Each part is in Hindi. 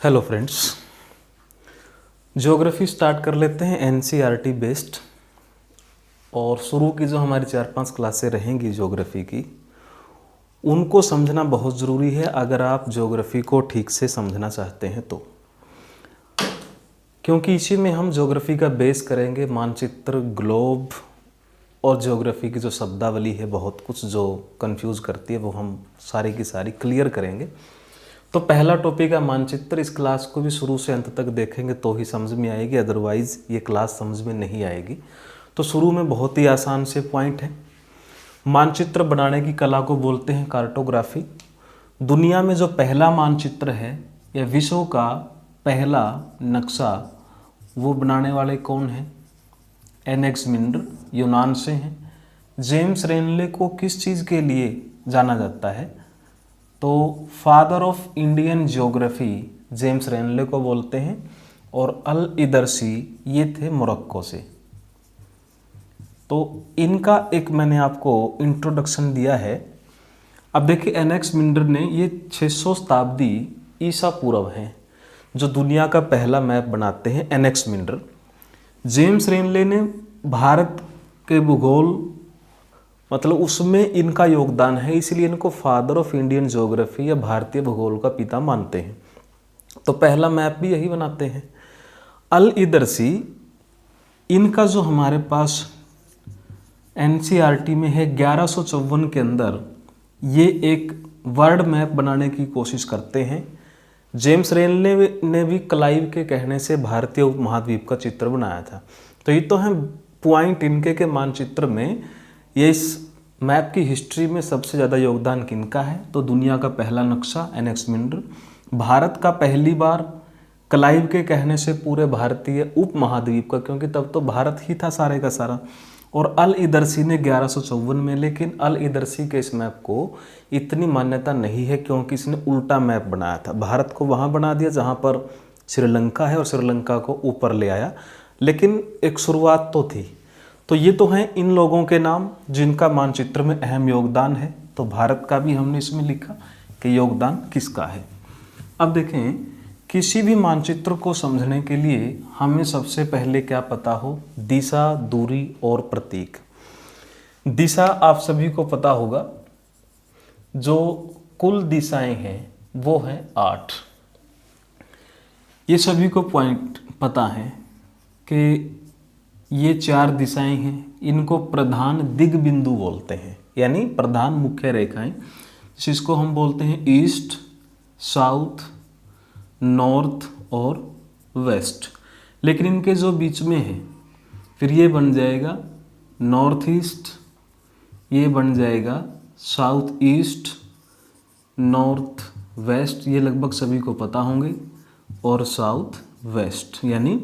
हेलो फ्रेंड्स, ज्योग्राफी स्टार्ट कर लेते हैं एनसीईआरटी बेस्ड। और शुरू की जो हमारी 4-5 क्लासें रहेंगी ज्योग्राफी की, उनको समझना बहुत ज़रूरी है अगर आप ज्योग्राफी को ठीक से समझना चाहते हैं तो। क्योंकि इसी में हम ज्योग्राफी का बेस करेंगे, मानचित्र, ग्लोब और ज्योग्राफी की जो शब्दावली है, बहुत कुछ जो कंफ्यूज करती है वो हम सारी की सारी क्लियर करेंगे। तो पहला टॉपिक है मानचित्र। इस क्लास को भी शुरू से अंत तक देखेंगे तो ही समझ में आएगी, अदरवाइज़ ये क्लास समझ में नहीं आएगी। तो शुरू में बहुत ही आसान से पॉइंट है। मानचित्र बनाने की कला को बोलते हैं कार्टोग्राफी। दुनिया में जो पहला मानचित्र है या विश्व का पहला नक्शा, वो बनाने वाले कौन हैं? एनेक्समिंडर, यूनान से हैं। जेम्स रेनले को किस चीज़ के लिए जाना जाता है? तो father of Indian geography James Rennell को बोलते हैं। और अल इदरसी ये थे मोरक्को से। तो इनका एक मैंने आपको इंट्रोडक्शन दिया है। अब देखिए, एनेक्समिंडर ने ये 600 शताब्दी ईसा पूर्व है जो दुनिया का पहला मैप बनाते हैं, एनेक्समिंडर। जेम्स रेनले ने भारत के भूगोल, मतलब उसमें इनका योगदान है, इसलिए इनको फादर ऑफ इंडियन ज्योग्राफी या भारतीय भूगोल का पिता मानते हैं। तो पहला मैप भी यही बनाते हैं। अल इदरसी, इनका जो हमारे पास एनसीईआरटी में है 1154 के अंदर, ये एक वर्ल्ड मैप बनाने की कोशिश करते हैं। जेम्स रेनले ने भी क्लाइव के कहने से भारतीय उपमहाद्वीप का चित्र बनाया था। तो ये तो है पॉइंट इनके के मानचित्र में। ये इस मैप की हिस्ट्री में सबसे ज़्यादा योगदान किनका है? तो दुनिया का पहला नक्शा एनेक्समिंडर, भारत का पहली बार क्लाइव के कहने से पूरे भारतीय उपमहाद्वीप का, क्योंकि तब तो भारत ही था सारे का सारा। और अल इदरसी ने 1154 में, लेकिन अल इदरसी के इस मैप को इतनी मान्यता नहीं है क्योंकि इसने उल्टा मैप बनाया था। भारत को वहाँ बना दिया जहाँ पर श्रीलंका है और श्रीलंका को ऊपर ले आया, लेकिन एक शुरुआत तो थी। तो ये तो हैं इन लोगों के नाम जिनका मानचित्र में अहम योगदान है। तो भारत का भी हमने इसमें लिखा कि योगदान किसका है। अब देखें, किसी भी मानचित्र को समझने के लिए हमें सबसे पहले क्या पता हो? दिशा, दूरी और प्रतीक। दिशा आप सभी को पता होगा। जो कुल दिशाएं हैं वो हैं 8। ये सभी को पॉइंट पता है कि ये 4 दिशाएं हैं। इनको प्रधान दिग्बिंदु बोलते हैं, यानी प्रधान मुख्य रेखाएं, जिसको हम बोलते हैं ईस्ट, साउथ, नॉर्थ और वेस्ट। लेकिन इनके जो बीच में है, फिर ये बन जाएगा नॉर्थ ईस्ट, ये बन जाएगा साउथ ईस्ट, नॉर्थ वेस्ट, ये लगभग सभी को पता होंगे, और साउथ वेस्ट, यानी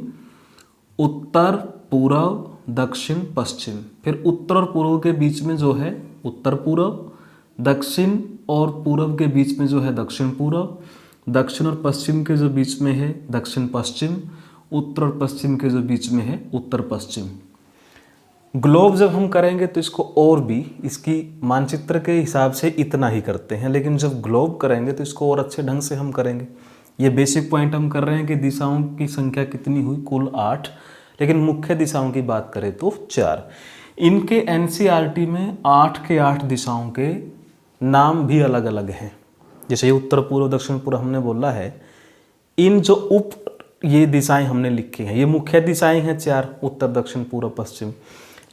उत्तर, पूर्व, दक्षिण, पश्चिम। फिर उत्तर और पूर्व के बीच में जो है उत्तर पूर्व, दक्षिण और पूर्व के बीच में जो है दक्षिण पूर्व, दक्षिण और पश्चिम के जो बीच में है दक्षिण पश्चिम, उत्तर और पश्चिम के जो बीच में है उत्तर पश्चिम। ग्लोब जब हम करेंगे तो इसको और भी, इसकी मानचित्र के हिसाब से इतना ही करते हैं, लेकिन जब ग्लोब करेंगे तो इसको और अच्छे ढंग से हम करेंगे। ये बेसिक पॉइंट हम कर रहे हैं कि दिशाओं की संख्या कितनी हुई? कुल 8, लेकिन मुख्य दिशाओं की बात करें तो 4। इनके एनसीईआरटी में 8 के 8 दिशाओं के नाम भी अलग अलग हैं। जैसे ये उत्तर पूर्व, दक्षिण पूर्व हमने बोला है। इन जो उप ये दिशाएं हमने लिखी हैं, ये मुख्य दिशाएं हैं 4, उत्तर, दक्षिण, पूर्व, पश्चिम।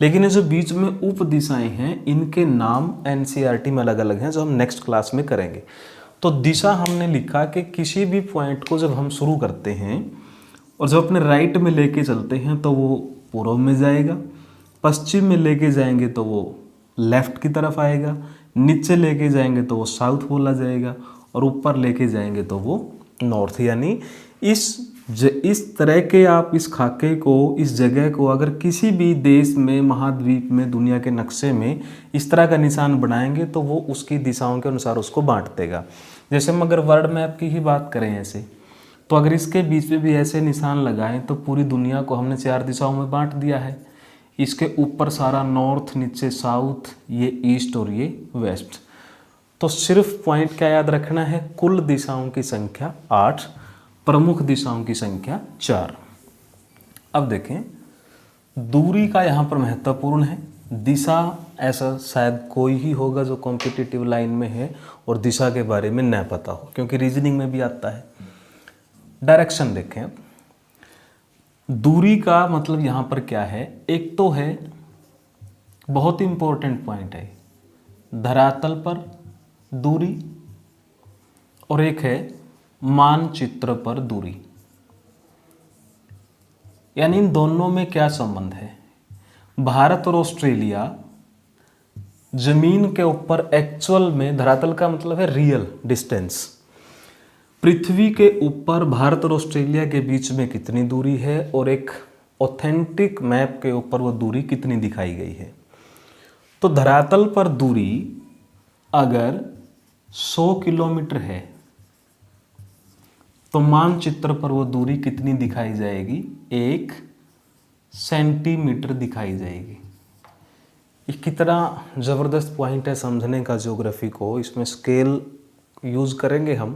लेकिन ये जो बीच में उप दिशाएं हैं, इनके नाम एनसीईआरटी में अलग अलग हैं, जो हम नेक्स्ट क्लास में करेंगे। तो दिशा हमने लिखा कि किसी भी पॉइंट को जब हम शुरू करते हैं और जब अपने राइट में लेके चलते हैं तो वो पूर्व में जाएगा, पश्चिम में लेके जाएंगे तो वो लेफ्ट की तरफ आएगा, नीचे लेके जाएंगे तो वो साउथ बोला जाएगा, और ऊपर लेके जाएंगे तो वो नॉर्थ। यानी इस तरह के आप इस खाके को, इस जगह को अगर किसी भी देश में, महाद्वीप में, दुनिया के नक्शे में इस तरह का निशान बनाएंगे तो वो उसकी दिशाओं के अनुसार उसको बांट देगा। जैसे हम अगर वर्ल्ड मैप की ही बात करें ऐसे, तो अगर इसके बीच में भी ऐसे निशान लगाएं तो पूरी दुनिया को हमने 4 दिशाओं में बांट दिया है। इसके ऊपर सारा नॉर्थ, नीचे साउथ, ये ईस्ट और ये वेस्ट। तो सिर्फ पॉइंट क्या याद रखना है? कुल दिशाओं की संख्या 8 प्रमुख दिशाओं की संख्या 4। अब देखें, दूरी का यहाँ पर महत्वपूर्ण है। दिशा ऐसा शायद कोई ही होगा जो कॉम्पिटिटिव लाइन में है और दिशा के बारे में न पता हो, क्योंकि रीजनिंग में भी आता है। डायरेक्शन देखें। अब दूरी का मतलब यहाँ पर क्या है, एक तो है बहुत ही इंपॉर्टेंट पॉइंट है धरातल पर दूरी, और एक है मानचित्र पर दूरी। यानी इन दोनों में क्या संबंध है। भारत और ऑस्ट्रेलिया जमीन के ऊपर एक्चुअल में, धरातल का मतलब है रियल डिस्टेंस, पृथ्वी के ऊपर भारत और ऑस्ट्रेलिया के बीच में कितनी दूरी है और एक ऑथेंटिक मैप के ऊपर वो दूरी कितनी दिखाई गई है। तो धरातल पर दूरी अगर 100 किलोमीटर है तो मानचित्र पर वो दूरी कितनी दिखाई जाएगी, 1 सेंटीमीटर दिखाई जाएगी। ये कितना ज़बरदस्त पॉइंट है समझने का ज्योग्राफी को। इसमें स्केल यूज़ करेंगे हम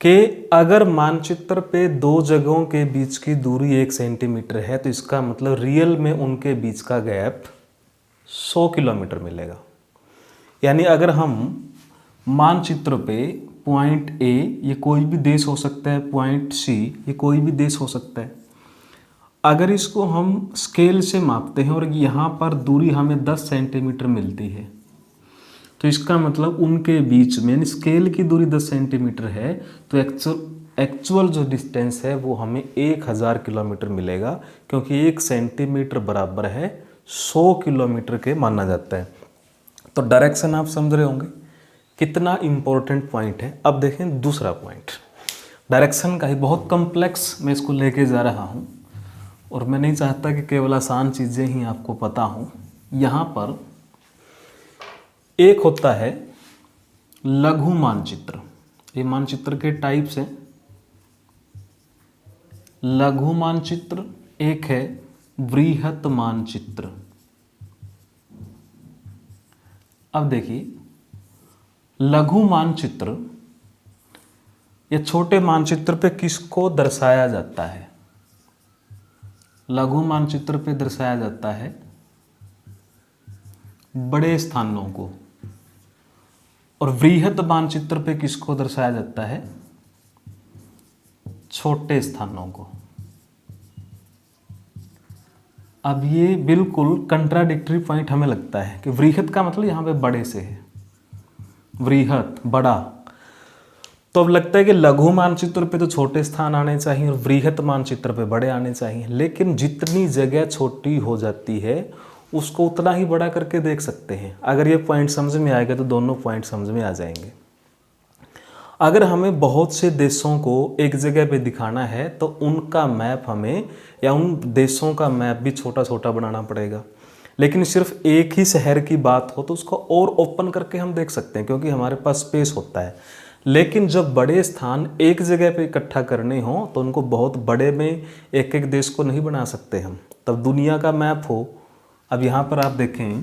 कि अगर मानचित्र पे दो जगहों के बीच की दूरी 1 सेंटीमीटर है तो इसका मतलब रियल में उनके बीच का गैप 100 किलोमीटर मिलेगा। यानी अगर हम मानचित्र पे पॉइंट ए, ये कोई भी देश हो सकता है, पॉइंट सी, ये कोई भी देश हो सकता है, अगर इसको हम स्केल से मापते हैं और यहाँ पर दूरी हमें 10 सेंटीमीटर मिलती है तो इसका मतलब उनके बीच में स्केल की दूरी 10 सेंटीमीटर है तो एक्चुअल जो डिस्टेंस है वो हमें 1000 किलोमीटर मिलेगा, क्योंकि 1 सेंटीमीटर बराबर है 100 किलोमीटर के माना जाता है। तो डायरेक्शन आप समझ रहे होंगे कितना इम्पोर्टेंट पॉइंट है। अब देखें दूसरा पॉइंट, डायरेक्शन का ही बहुत कम्प्लेक्स मैं इसको लेके जा रहा हूँ और मैं नहीं चाहता कि केवल आसान चीज़ें ही आपको पता हों। यहाँ पर एक होता है लघु मानचित्र, ये मानचित्र के टाइप्स हैं। लघु मानचित्र, एक है वृहत मानचित्र। अब देखिए, लघु मानचित्र या छोटे मानचित्र पे किसको दर्शाया जाता है। लघु मानचित्र पे दर्शाया जाता है बड़े स्थानों को, और वृहत मानचित्र पे किसको दर्शाया जाता है, छोटे स्थानों को। अब ये बिल्कुल कंट्राडिक्टरी पॉइंट हमें लगता है कि वृहत का मतलब यहाँ पे बड़े से है, वृहत बड़ा, तो अब लगता है कि लघु मानचित्र पे तो छोटे स्थान आने चाहिए और वृहत मानचित्र पे बड़े आने चाहिए। लेकिन जितनी जगह छोटी हो जाती है उसको उतना ही बड़ा करके देख सकते हैं। अगर ये पॉइंट समझ में आएगा तो दोनों पॉइंट समझ में आ जाएंगे। अगर हमें बहुत से देशों को एक जगह पे दिखाना है तो उनका मैप हमें, या उन देशों का मैप भी छोटा छोटा बनाना पड़ेगा। लेकिन सिर्फ एक ही शहर की बात हो तो उसको और ओपन करके हम देख सकते हैं, क्योंकि हमारे पास स्पेस होता है। लेकिन जब बड़े स्थान एक जगह पे इकट्ठा करने हो तो उनको बहुत बड़े में एक एक देश को नहीं बना सकते हम, तब दुनिया का मैप हो। अब यहाँ पर आप देखें,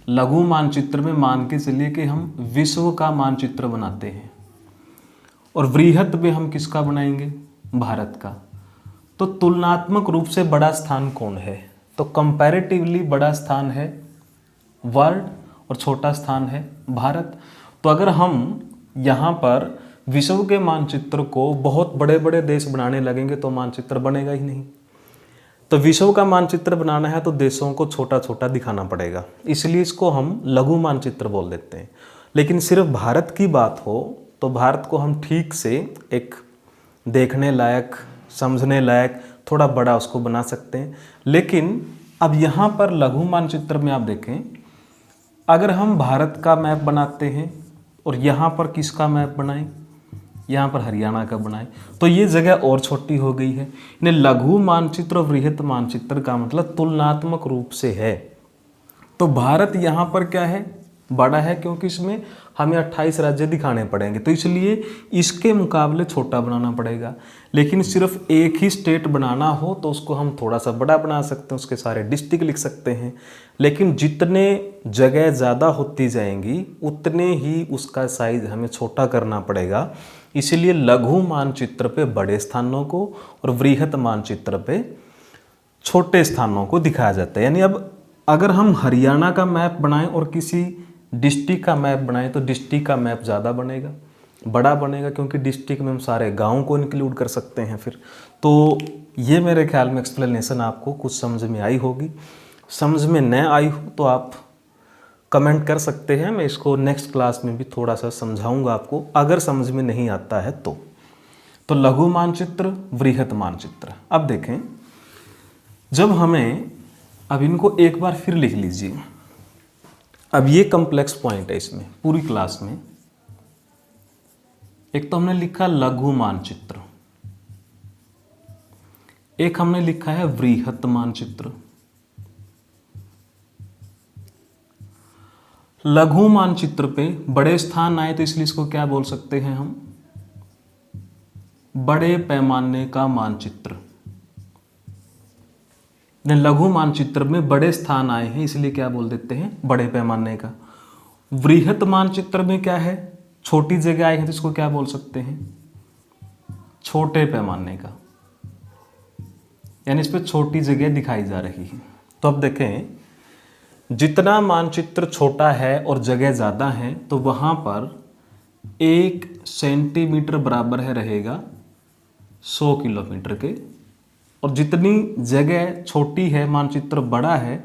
लघु मानचित्र में मान के चलिए कि हम विश्व का मानचित्र बनाते हैं और वृहत में हम किसका बनाएंगे, भारत का। तो तुलनात्मक रूप से बड़ा स्थान कौन है, तो कंपैरेटिवली बड़ा स्थान है वर्ल्ड और छोटा स्थान है भारत। तो अगर हम यहाँ पर विश्व के मानचित्र को बहुत बड़े बड़े देश बनाने लगेंगे तो मानचित्र बनेगा ही नहीं। तो विश्व का मानचित्र बनाना है तो देशों को छोटा छोटा दिखाना पड़ेगा, इसलिए इसको हम लघु मानचित्र बोल देते हैं। लेकिन सिर्फ भारत की बात हो तो भारत को हम ठीक से एक देखने लायक, समझने लायक थोड़ा बड़ा उसको बना सकते हैं। लेकिन अब यहाँ पर लघु मानचित्र में आप देखें, अगर हम भारत का मैप बनाते हैं और यहाँ पर किसका मैप बनाएं, यहाँ पर हरियाणा का बनाएं, तो ये जगह और छोटी हो गई है। इन्हें लघु मानचित्र और वृहत मानचित्र का मतलब तुलनात्मक रूप से है। तो भारत यहाँ पर क्या है, बड़ा है, क्योंकि इसमें हमें 28 राज्य दिखाने पड़ेंगे, तो इसलिए इसके मुकाबले छोटा बनाना पड़ेगा। लेकिन सिर्फ एक ही स्टेट बनाना हो तो उसको हम थोड़ा सा बड़ा बना सकते हैं, उसके सारे डिस्ट्रिक्ट लिख सकते हैं। लेकिन जितने जगह ज़्यादा होती जाएंगी उतने ही उसका साइज हमें छोटा करना पड़ेगा। इसीलिए लघु मानचित्र पे बड़े स्थानों को और वृहत मानचित्र पे छोटे स्थानों को दिखाया जाता है। यानी अब अगर हम हरियाणा का मैप बनाएं और किसी डिस्ट्रिक्ट का मैप बनाएं तो डिस्ट्रिक्ट का मैप ज़्यादा बनेगा, बड़ा बनेगा, क्योंकि डिस्ट्रिक्ट में हम सारे गाँव को इंक्लूड कर सकते हैं फिर। तो ये मेरे ख्याल में एक्सप्लेनेशन आपको कुछ समझ में आई होगी। समझ में न आई हो तो आप कमेंट कर सकते हैं, मैं इसको नेक्स्ट क्लास में भी थोड़ा सा समझाऊंगा आपको, अगर समझ में नहीं आता है तो लघु मानचित्र, वृहत मानचित्र। अब देखें, जब हमें, अब इनको एक बार फिर लिख लीजिए। अब ये कॉम्प्लेक्स पॉइंट है इसमें पूरी क्लास में। एक तो हमने लिखा लघु मानचित्र, एक हमने लिखा है वृहत मानचित्र। लघु मानचित्र पे बड़े स्थान आए तो इसलिए इसको क्या बोल सकते हैं हम, बड़े पैमाने का मानचित्र। लघु मानचित्र में बड़े स्थान आए हैं इसलिए क्या बोल देते हैं, बड़े पैमाने का। वृहत मानचित्र में क्या है, छोटी जगह आए हैं तो इसको क्या बोल सकते हैं, छोटे पैमाने का, यानी इस पे छोटी जगह दिखाई जा रही है। तो अब देखें, जितना मानचित्र छोटा है और जगह ज़्यादा है तो वहाँ पर 1 सेंटीमीटर बराबर है रहेगा 100 किलोमीटर के, और जितनी जगह छोटी है, मानचित्र बड़ा है,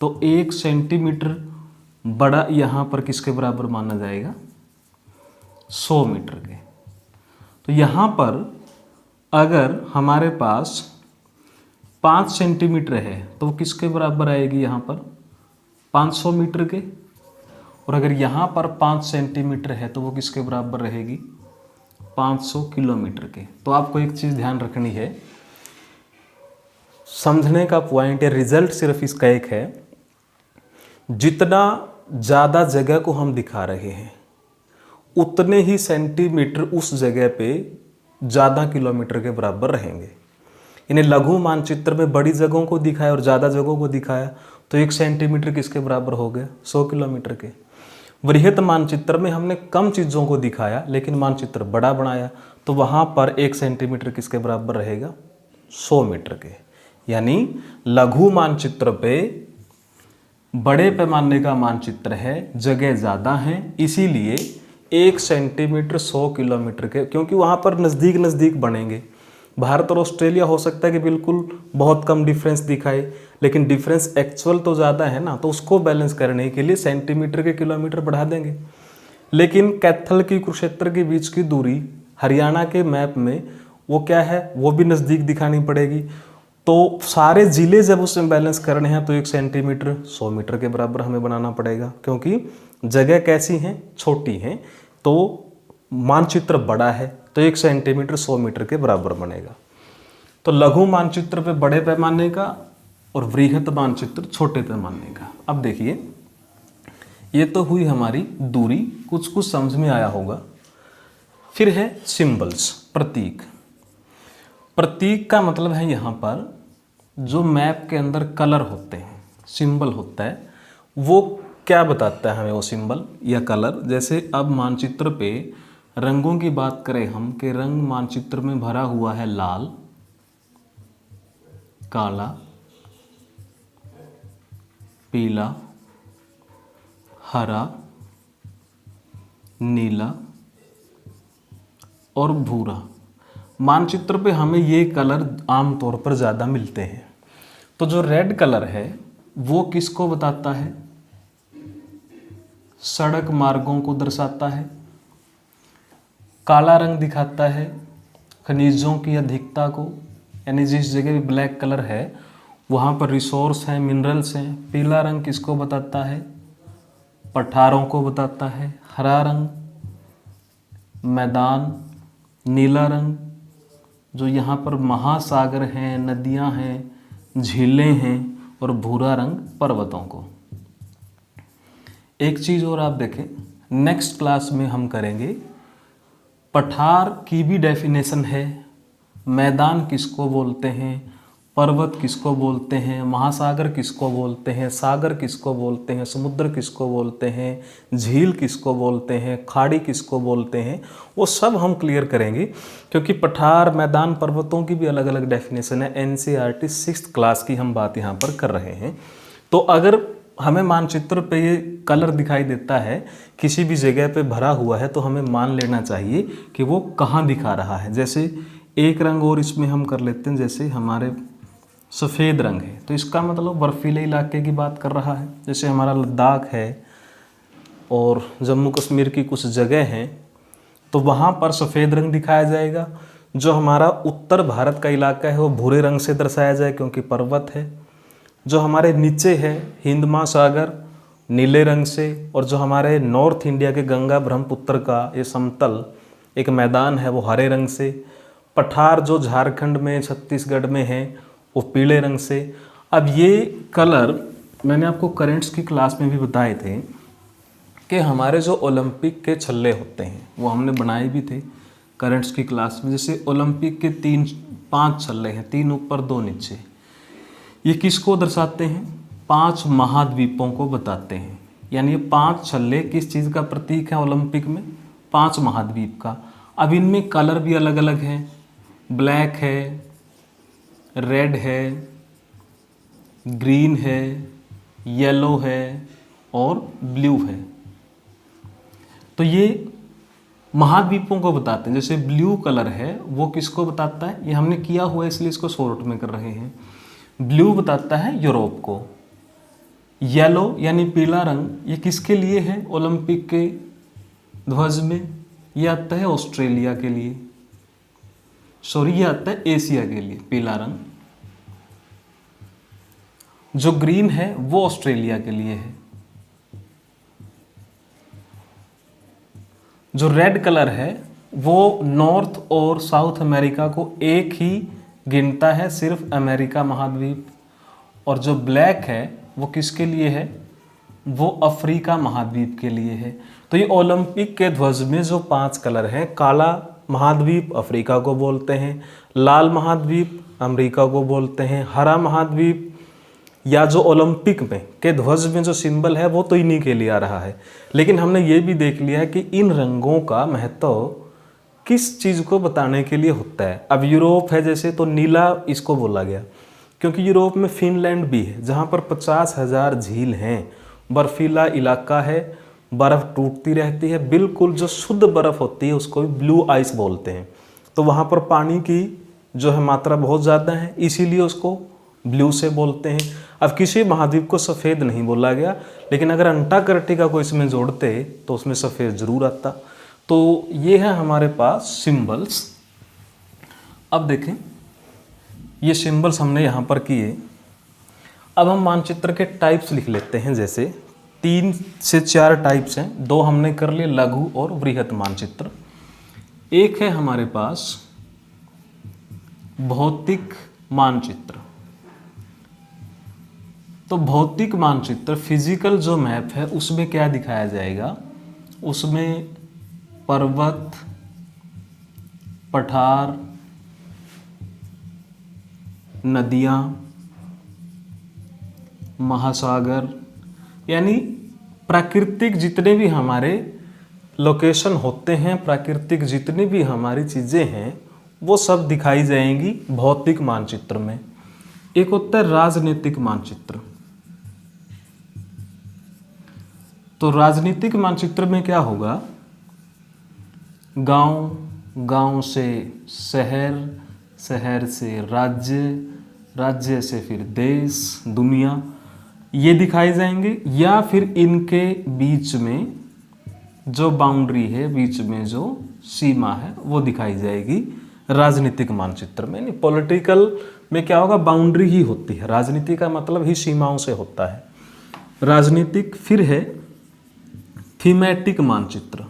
तो 1 सेंटीमीटर बड़ा यहाँ पर किसके बराबर माना जाएगा, 100 मीटर के। तो यहाँ पर अगर हमारे पास 5 सेंटीमीटर है तो वो किसके बराबर आएगी, यहाँ पर 500 मीटर के, और अगर यहाँ पर 5 सेंटीमीटर है तो वो किसके बराबर रहेगी, 500 किलोमीटर के। तो आपको एक चीज़ ध्यान रखनी है, समझने का पॉइंट है, रिजल्ट सिर्फ इसका एक है, जितना ज़्यादा जगह को हम दिखा रहे हैं उतने ही सेंटीमीटर उस जगह पे ज़्यादा किलोमीटर के बराबर रहेंगे। इन्हें लघु मानचित्र में बड़ी जगहों को दिखाया और ज़्यादा जगहों को दिखाया तो 1 सेंटीमीटर किसके बराबर हो गया, 100 किलोमीटर के। वृहत मानचित्र में हमने कम चीज़ों को दिखाया लेकिन मानचित्र बड़ा बनाया तो वहाँ पर 1 सेंटीमीटर किसके बराबर रहेगा, 100 मीटर के। यानी लघु मानचित्र पे बड़े पैमाने का मानचित्र है, जगह ज़्यादा है, इसीलिए 1 सेंटीमीटर 100 किलोमीटर के, क्योंकि वहाँ पर नज़दीक नज़दीक बनेंगे। भारत और ऑस्ट्रेलिया हो सकता है कि बिल्कुल बहुत कम डिफरेंस दिखाए, लेकिन डिफरेंस एक्चुअल तो ज़्यादा है ना, तो उसको बैलेंस करने के लिए सेंटीमीटर के किलोमीटर बढ़ा देंगे। लेकिन कैथल की कुरुक्षेत्र के बीच की दूरी हरियाणा के मैप में वो क्या है, वो भी नज़दीक दिखानी पड़ेगी। तो सारे ज़िले जब उसमें बैलेंस करने हैं तो 1 सेंटीमीटर 100 मीटर के बराबर हमें बनाना पड़ेगा, क्योंकि जगह कैसी हैं, छोटी हैं, तो मानचित्र बड़ा है तो 1 सेंटीमीटर 100 मीटर के बराबर बनेगा। तो लघु मानचित्र पे बड़े पैमाने का और वृहत मानचित्र छोटे पैमाने का। अब देखिए, ये तो हुई हमारी दूरी, कुछ कुछ समझ में आया होगा। फिर है सिंबल्स, प्रतीक। प्रतीक का मतलब है यहाँ पर जो मैप के अंदर कलर होते हैं, सिंबल होता है, वो क्या बताता है हमें वो सिंबल या कलर। जैसे अब मानचित्र पे रंगों की बात करें हम, कि रंग मानचित्र में भरा हुआ है लाल, काला, पीला, हरा, नीला और भूरा। मानचित्र पे हमें ये कलर आमतौर पर ज़्यादा मिलते हैं। तो जो रेड कलर है वो किसको बताता है, सड़क मार्गों को दर्शाता है। काला रंग दिखाता है खनिजों की अधिकता को, यानी जिस जगह भी ब्लैक कलर है वहाँ पर रिसोर्स हैं, मिनरल्स हैं। पीला रंग किसको बताता है, पठारों को बताता है। हरा रंग मैदान, नीला रंग जो यहाँ पर महासागर हैं, नदियाँ हैं, झीलें हैं, और भूरा रंग पर्वतों को। एक चीज़ और आप देखें, नेक्स्ट क्लास में हम करेंगे पठार की भी डेफिनेशन है, मैदान किसको बोलते हैं, पर्वत किसको बोलते हैं, महासागर किसको बोलते हैं, सागर किसको बोलते हैं, समुद्र किसको बोलते हैं, झील किसको बोलते हैं, खाड़ी किसको बोलते हैं, वो सब हम क्लियर करेंगे। क्योंकि पठार, मैदान, पर्वतों की भी अलग अलग डेफिनेशन है। NCERT 6th क्लास की हम बात यहाँ पर कर रहे हैं। तो अगर हमें मानचित्र पे ये कलर दिखाई देता है, किसी भी जगह पे भरा हुआ है, तो हमें मान लेना चाहिए कि वो कहाँ दिखा रहा है। जैसे एक रंग और इसमें हम कर लेते हैं, जैसे हमारे सफ़ेद रंग है तो इसका मतलब बर्फीले इलाके की बात कर रहा है। जैसे हमारा लद्दाख है और जम्मू कश्मीर की कुछ जगह हैं तो वहाँ पर सफ़ेद रंग दिखाया जाएगा। जो हमारा उत्तर भारत का इलाका है वो भूरे रंग से दर्शाया जाए क्योंकि पर्वत है। जो हमारे नीचे है हिंद महासागर, नीले रंग से। और जो हमारे नॉर्थ इंडिया के गंगा ब्रह्मपुत्र का ये समतल एक मैदान है वो हरे रंग से। पठार जो झारखंड में, छत्तीसगढ़ में है वो पीले रंग से। अब ये कलर मैंने आपको करेंट्स की क्लास में भी बताए थे कि हमारे जो ओलंपिक के छल्ले होते हैं वो हमने बनाए भी थे करेंट्स की क्लास में। जैसे ओलंपिक के 5 छल्ले हैं, 3 ऊपर 2 नीचे। ये किसको दर्शाते हैं? 5 महाद्वीपों को बताते हैं। यानी ये 5 छल्ले किस चीज़ का प्रतीक है ओलंपिक में? 5 महाद्वीप का। अब इनमें कलर भी अलग अलग हैं, ब्लैक है, रेड है, ग्रीन है, येलो है और ब्लू है। तो ये महाद्वीपों को बताते हैं। जैसे ब्लू कलर है वो किसको बताता है? ये हमने किया हुआ है इसलिए इसको शॉर्ट में कर रहे हैं। ब्लू बताता है यूरोप को। येलो यानी पीला रंग ये किसके लिए है ओलंपिक के ध्वज में? ये आता है ऑस्ट्रेलिया के लिए, सॉरी ये आता है एशिया के लिए पीला रंग। जो ग्रीन है वो ऑस्ट्रेलिया के लिए है। जो रेड कलर है वो नॉर्थ और साउथ अमेरिका को एक ही गिनता है, सिर्फ अमेरिका महाद्वीप। और जो ब्लैक है वो किसके लिए है? वो अफ्रीका महाद्वीप के लिए है। तो ये ओलंपिक के ध्वज में जो 5 कलर हैं, काला महाद्वीप अफ्रीका को बोलते हैं, लाल महाद्वीप अमेरिका को बोलते हैं, हरा महाद्वीप या जो ओलंपिक में के ध्वज में जो सिंबल है वो तो इन्हीं के लिए आ रहा है। लेकिन हमने ये भी देख लिया है कि इन रंगों का महत्व किस चीज़ को बताने के लिए होता है। अब यूरोप है जैसे तो नीला इसको बोला गया क्योंकि यूरोप में फिनलैंड भी है जहाँ पर 50,000 झील हैं, बर्फीला इलाका है, बर्फ़ टूटती रहती है, बिल्कुल जो शुद्ध बर्फ़ होती है उसको भी ब्लू आइस बोलते हैं। तो वहाँ पर पानी की जो है मात्रा बहुत ज़्यादा है इसीलिए उसको ब्लू से बोलते हैं। अब किसी महाद्वीप को सफ़ेद नहीं बोला गया, लेकिन अगर अंटार्कटिका को इसमें जोड़ते तो उसमें सफ़ेद ज़रूर आता। तो ये है हमारे पास सिंबल्स। अब देखें ये सिंबल्स हमने यहाँ पर किए। अब हम मानचित्र के टाइप्स लिख लेते हैं। जैसे 3 से 4 टाइप्स हैं, 2 हमने कर लिए लघु और वृहत मानचित्र। एक है हमारे पास भौतिक मानचित्र। तो भौतिक मानचित्र फिजिकल जो मैप है उसमें क्या दिखाया जाएगा? उसमें पर्वत, पठार, नदियाँ, महासागर यानी प्राकृतिक जितने भी हमारे लोकेशन होते हैं, प्राकृतिक जितनी भी हमारी चीज़ें हैं वो सब दिखाई जाएंगी भौतिक मानचित्र में। एक होता है राजनीतिक मानचित्र। तो राजनीतिक मानचित्र में क्या होगा? गांव, गांव से शहर, शहर से राज्य, राज्य से फिर देश, दुनिया, ये दिखाए जाएंगे। या फिर इनके बीच में जो बाउंड्री है, बीच में जो सीमा है वो दिखाई जाएगी राजनीतिक मानचित्र में। नहीं, पॉलिटिकल में क्या होगा? बाउंड्री ही होती है। राजनीति का मतलब ही सीमाओं से होता है राजनीतिक। फिर है थीमेटिक मानचित्र।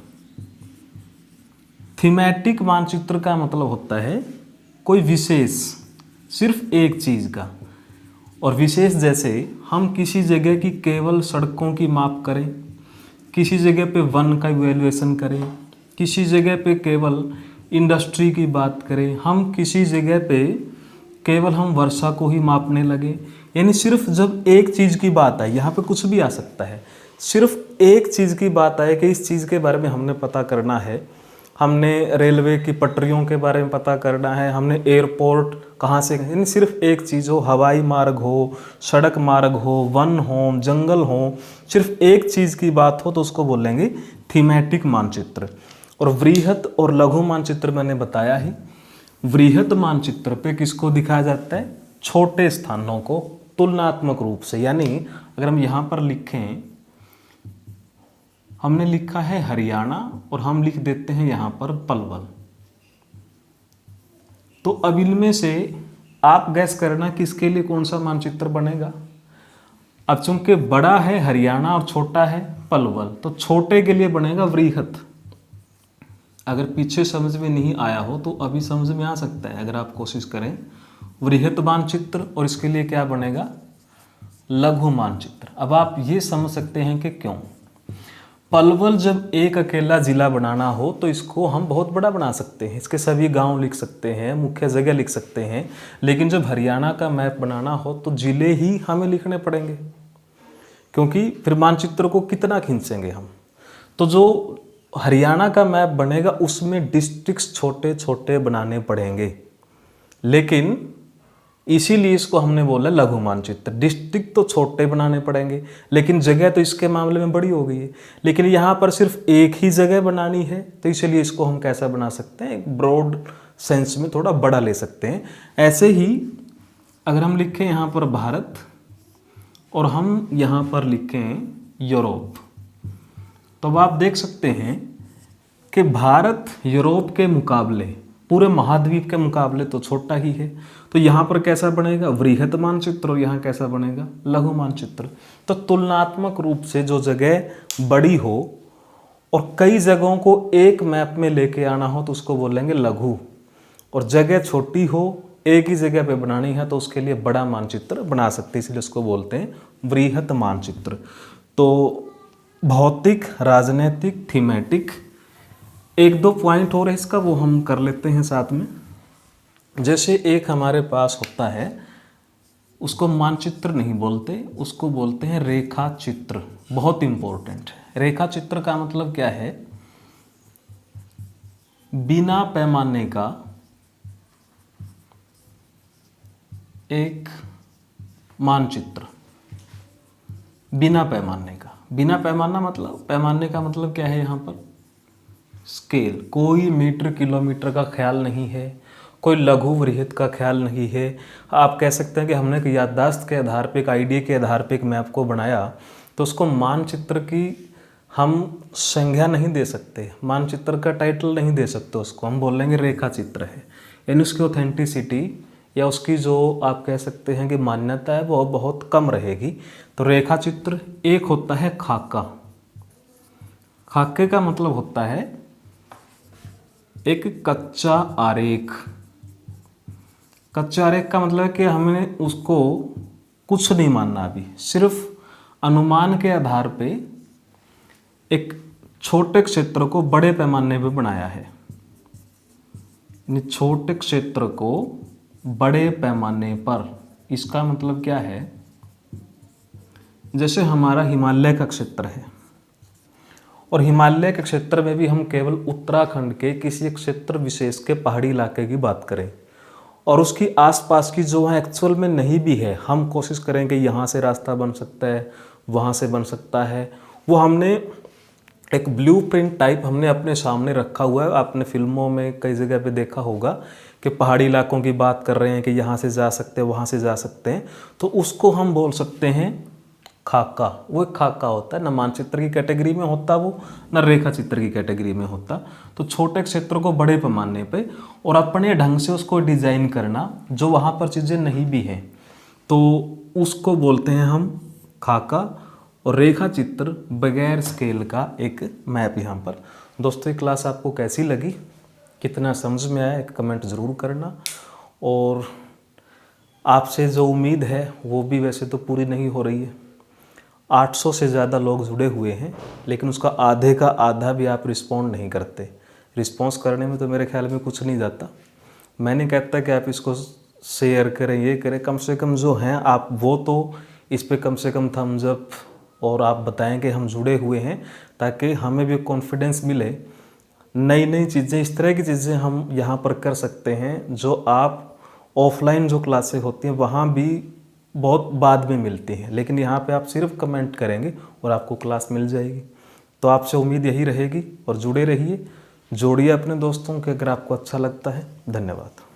थीमेटिक मानचित्र का मतलब होता है कोई विशेष, सिर्फ एक चीज़ का। और विशेष जैसे हम किसी जगह की केवल सड़कों की माप करें, किसी जगह पे वन का इवैल्यूएशन करें, किसी जगह पे केवल इंडस्ट्री की बात करें, हम किसी जगह पे केवल हम वर्षा को ही मापने लगे, यानी सिर्फ जब एक चीज़ की बात आए, यहाँ पे कुछ भी आ सकता है, सिर्फ एक चीज़ की बात आए कि इस चीज़ के बारे में हमने पता करना है, हमने रेलवे की पटरियों के बारे में पता करना है, हमने एयरपोर्ट कहाँ से, यानी सिर्फ एक चीज़ हो, हवाई मार्ग हो, सड़क मार्ग हो, वन हो, जंगल हो, सिर्फ एक चीज़ की बात हो तो उसको बोलेंगे थीमेटिक मानचित्र। और वृहत और लघु मानचित्र मैंने बताया ही। वृहत मानचित्र पे किसको दिखाया जाता है? छोटे स्थानों को तुलनात्मक रूप से, यानी अगर हम यहाँ पर लिखें, हमने लिखा है हरियाणा और हम लिख देते हैं यहाँ पर पलवल, तो अब इनमें से आप गैस करना किसके लिए कौन सा मानचित्र बनेगा। अब चूंकि बड़ा है हरियाणा और छोटा है पलवल, तो छोटे के लिए बनेगा वृहत। अगर पीछे समझ में नहीं आया हो तो अभी समझ में आ सकता है अगर आप कोशिश करें। वृहत मानचित्र और इसके लिए क्या बनेगा? लघु मानचित्र। अब आप ये समझ सकते हैं कि क्यों। पलवल जब एक अकेला जिला बनाना हो तो इसको हम बहुत बड़ा बना सकते हैं, इसके सभी गांव लिख सकते हैं, मुख्य जगह लिख सकते हैं, लेकिन जब हरियाणा का मैप बनाना हो तो जिले ही हमें लिखने पड़ेंगे, क्योंकि फिर मानचित्र को कितना खींचेंगे हम। तो जो हरियाणा का मैप बनेगा उसमें डिस्ट्रिक्ट्स छोटे छोटे बनाने पड़ेंगे, लेकिन इसीलिए इसको हमने बोला लघु मानचित्र। डिस्ट्रिक्ट तो छोटे बनाने पड़ेंगे, लेकिन जगह तो इसके मामले में बड़ी हो गई है, लेकिन यहाँ पर सिर्फ एक ही जगह बनानी है, तो इसलिए इसको हम कैसा बना सकते हैं? एक ब्रॉड सेंस में थोड़ा बड़ा ले सकते हैं। ऐसे ही अगर हम लिखें यहाँ पर भारत और हम यहाँ पर लिखें यूरोप, तो अब आप देख सकते हैं कि भारत यूरोप के मुकाबले, पूरे महाद्वीप के मुकाबले तो छोटा ही है, तो यहाँ पर कैसा बनेगा? वृहत मानचित्र, और यहाँ कैसा बनेगा? लघु मानचित्र। तो तुलनात्मक रूप से जो जगह बड़ी हो और कई जगहों को एक मैप में लेके आना हो तो उसको बोलेंगे लघु, और जगह छोटी हो एक ही जगह पे बनानी है तो उसके लिए बड़ा मानचित्र बना सकते हैं, इसलिए उसको बोलते हैं वृहत मानचित्र। तो भौतिक, राजनीतिक, थीमेटिक, एक दो पॉइंट और है इसका, वो हम कर लेते हैं साथ में। जैसे एक हमारे पास होता है, उसको मानचित्र नहीं बोलते, उसको बोलते हैं रेखा चित्र। बहुत इंपॉर्टेंट है। रेखा चित्र का मतलब क्या है? बिना पैमाने का एक मानचित्र। बिना पैमाने का, बिना पैमाना मतलब, पैमाने का मतलब क्या है? यहाँ पर स्केल, कोई मीटर किलोमीटर का ख्याल नहीं है, कोई लघु वृहत का ख्याल नहीं है। आप कह सकते हैं कि हमने एक याददाश्त के आधार पे, एक आइडिया के आधार पे एक मैप को बनाया, तो उसको मानचित्र की हम संज्ञा नहीं दे सकते, मानचित्र का टाइटल नहीं दे सकते, उसको हम बोलेंगे रेखा चित्र है। यानी उसकी ऑथेंटिसिटी या उसकी जो आप कह सकते हैं कि मान्यता है वो बहुत कम रहेगी। तो रेखा चित्र एक होता है खाका। खाके का मतलब होता है एक कच्चा आरेख। कच्चा आरेख का मतलब है कि हमें उसको कुछ नहीं मानना, अभी सिर्फ अनुमान के आधार पे एक छोटे क्षेत्र को बड़े पैमाने पे बनाया है। छोटे क्षेत्र को बड़े पैमाने पर, इसका मतलब क्या है? जैसे हमारा हिमालय का क्षेत्र है, और हिमालय के क्षेत्र में भी हम केवल उत्तराखंड के किसी एक क्षेत्र विशेष के पहाड़ी इलाके की बात करें, और उसकी आसपास की जो है एक्चुअल में नहीं भी है, हम कोशिश करें कि यहाँ से रास्ता बन सकता है, वहाँ से बन सकता है, वो हमने एक ब्लूप्रिंट टाइप हमने अपने सामने रखा हुआ है। आपने फिल्मों में कई जगह पे देखा होगा कि पहाड़ी इलाकों की बात कर रहे हैं कि यहाँ से जा सकते हैं, वहाँ से जा सकते हैं, तो उसको हम बोल सकते हैं खाका। वो एक खाका होता है, न मानचित्र की कैटेगरी में होता वो, न रेखा चित्र की कैटेगरी में होता। तो छोटे क्षेत्र को बड़े पैमाने पे और अपने ढंग से उसको डिजाइन करना, जो वहाँ पर चीज़ें नहीं भी हैं, तो उसको बोलते हैं हम खाका। और रेखा चित्र बगैर स्केल का एक मैप यहाँ पर। दोस्तों, ये क्लास आपको कैसी लगी, कितना समझ में आया, एक कमेंट ज़रूर करना। और आपसे जो उम्मीद है वो भी वैसे तो पूरी नहीं हो रही है। 800 से ज़्यादा लोग जुड़े हुए हैं, लेकिन उसका आधे का आधा भी आप रिस्पॉन्ड नहीं करते। रिस्पॉन्स करने में तो मेरे ख्याल में कुछ नहीं जाता। मैं नहीं कहता कि आप इसको शेयर करें, ये करें, कम से कम जो हैं आप वो तो इस पे कम से कम थम्स अप और आप बताएं कि हम जुड़े हुए हैं, ताकि हमें भी कॉन्फिडेंस मिले। नई नई चीज़ें, इस तरह की चीज़ें हम यहाँ पर कर सकते हैं जो आप ऑफलाइन जो क्लासेस होती हैं वहाँ भी बहुत बाद में मिलती हैं, लेकिन यहाँ पे आप सिर्फ कमेंट करेंगे और आपको क्लास मिल जाएगी। तो आपसे उम्मीद यही रहेगी और जुड़े रहिए, जोड़िए अपने दोस्तों के अगर आपको अच्छा लगता है। धन्यवाद।